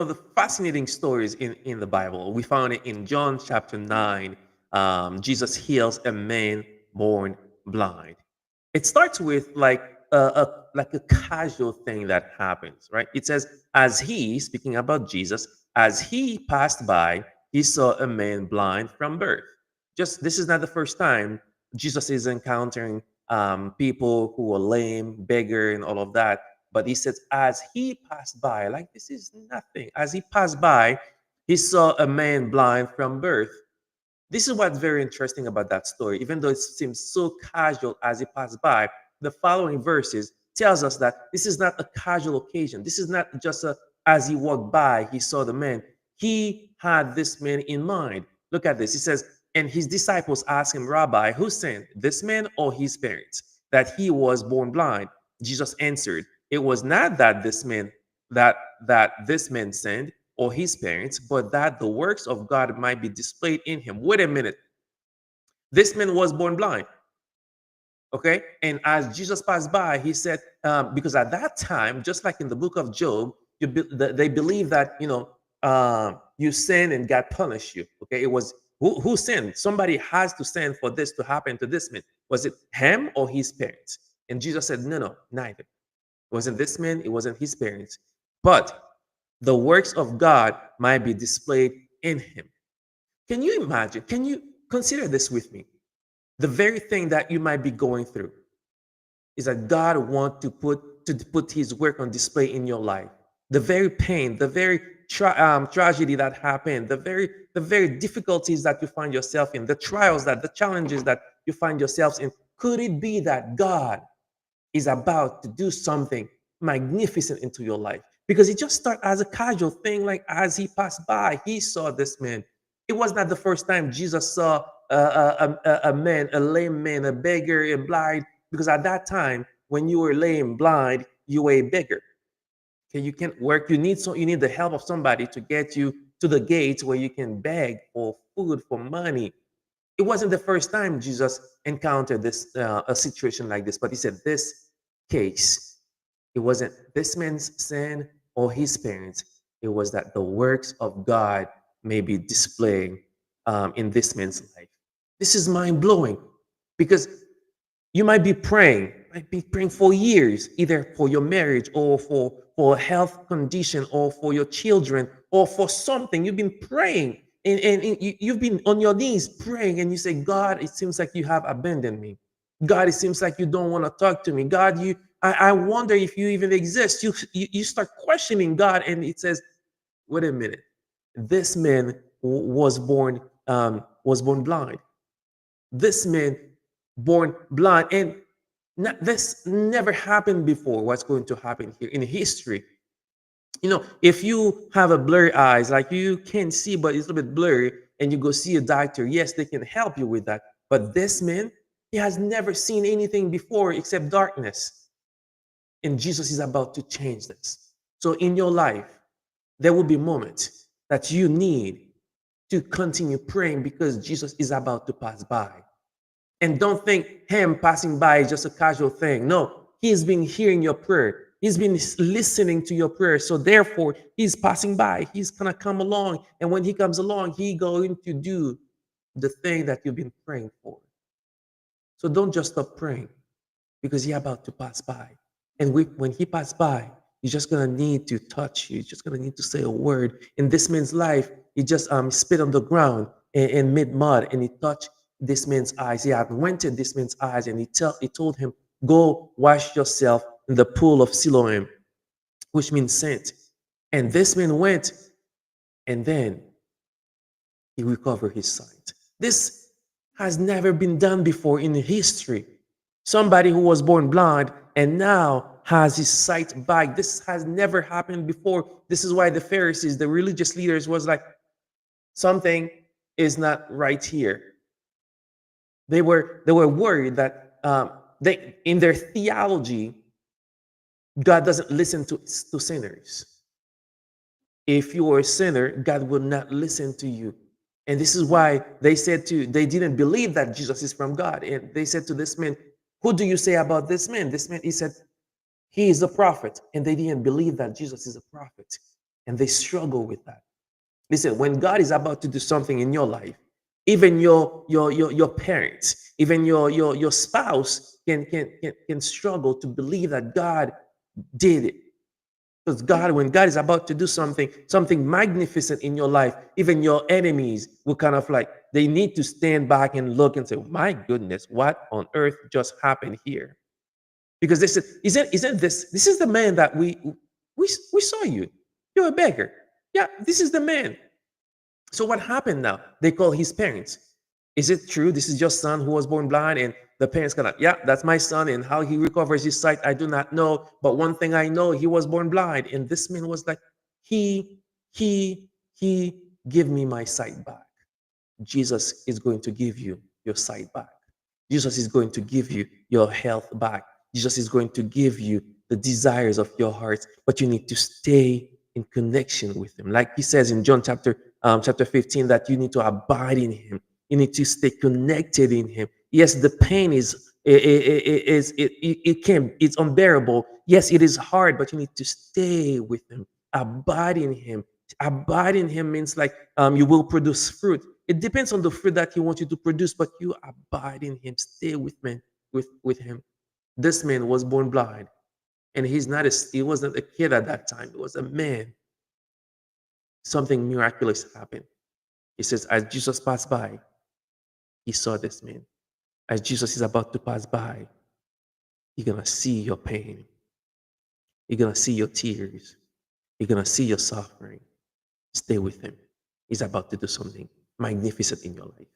of the fascinating stories in the Bible. We found it in John chapter 9. Jesus heals a man born blind. It starts with like a casual thing that happens, right? It says, as he, speaking about Jesus, as he passed by, he saw a man blind from birth. Just this is not the first time Jesus is encountering people who are lame, beggar, and all of that. But he says, as he passed by, like this is nothing. As he passed by, he saw a man blind from birth. This is what's very interesting about that story. Even though it seems so casual as he passed by, the following verses tells us that this is not a casual occasion. This is not just a as he walked by, he saw the man. He had this man in mind. Look at this. He says, and his disciples asked him, Rabbi, who sinned, this man or his parents, that he was born blind? Jesus answered, it was not that this man sinned or his parents, but that the works of God might be displayed in him. Wait a minute. This man was born blind. Okay. And as Jesus passed by, he said, because at that time, just like in the book of Job, they believe that, you sin and God punish you. Okay. It was who sinned? Somebody has to sin for this to happen to this man. Was it him or his parents? And Jesus said, no, no, neither. It wasn't this man, it wasn't his parents. But the works of God might be displayed in him. Can you imagine? Can you consider this with me? The very thing that you might be going through is that God wants to put his work on display in your life. The very pain, the very tragedy that happened, the very difficulties that you find yourself in, the trials that the challenges that you find yourselves in. Could it be that God is about to do something magnificent into your life? Because it just started as a casual thing, like as he passed by, he saw this man. It was not the first time Jesus saw a man, a lame man, a beggar, a blind, because at that time, when you were lame, blind, you were a beggar. Okay, you can't work. You need the help of somebody to get you to the gates where you can beg for food, for money. It wasn't the first time Jesus encountered this a situation like this, but he said this case, it wasn't this man's sin or his parents. It was that the works of God may be displayed in this man's life. This is mind blowing because you might be praying for years, either for your marriage or for a health condition or for your children or for something. You've been praying and you've been on your knees praying and you say, God, it seems like you have abandoned me. God, it seems like you don't want to talk to me. God, I wonder if you even exist. You start questioning God, and it says, wait a minute. This man was born blind. This man born blind, and this never happened before. What's going to happen here in history? If you have a blurry eyes, like you can see but it's a little bit blurry, and you go see a doctor, yes, they can help you with that. But this man, he has never seen anything before except darkness, and Jesus is about to change this. So in your life, there will be moments that you need to continue praying because Jesus is about to pass by. And don't think him passing by is just a casual thing. No, he's been hearing your prayer. He's been listening to your prayer. So therefore, he's passing by. He's gonna come along. And when he comes along, he going to do the thing that you've been praying for. So don't just stop praying because he's about to pass by. And when he passed by, you're just gonna need to touch you. You're just gonna need to say a word. In this man's life, he just spit on the ground and made mud, and he touched this man's eyes. He anointed this man's eyes, and he told him, "Go wash yourself in the pool of Siloam," which means sent. And this man went, and then he recovered his sight. This has never been done before in history. Somebody who was born blind and now has his sight back. This has never happened before. This is why the Pharisees, the religious leaders, was like, something is not right here. They were worried that they in their theology, God doesn't listen to sinners. If you are a sinner, God will not listen to you. And this is why they didn't believe that Jesus is from God. And they said to this man, who do you say about this man? This man, he said, he is a prophet. And they didn't believe that Jesus is a prophet. and they struggle with that. Listen, when God is about to do something in your life, even your parents, even your spouse can struggle to believe that God did it. Because God, when God is about to do something magnificent in your life, even your enemies will kind of like they need to stand back and look and say, "My goodness, what on earth just happened here?" Because they said, "Isn't this is the man that we saw you? You're a beggar. Yeah, this is the man." So what happened now? They call his parents. Is it true? This is your son who was born blind, and the parents kind of, yeah, that's my son, and how he recovers his sight, I do not know. But one thing I know, he was born blind, and this man was like, he, he give me my sight back. Jesus is going to give you your sight back. Jesus is going to give you your health back. Jesus is going to give you the desires of your heart, but you need to stay in connection with him. Like he says in John chapter 15, that you need to abide in him. You need to stay connected in him. Yes, the pain it's unbearable. Yes, it is hard, but you need to stay with him. Abide in him. Abide in him means like you will produce fruit. It depends on the fruit that he wants you to produce, but you abide in him. Stay with him. This man was born blind, and he wasn't a kid at that time. He was a man. Something miraculous happened. He says, as Jesus passed by, he saw this man. As Jesus is about to pass by, you're gonna see your pain. You're gonna see your tears. You're gonna see your suffering. Stay with him. He's about to do something magnificent in your life.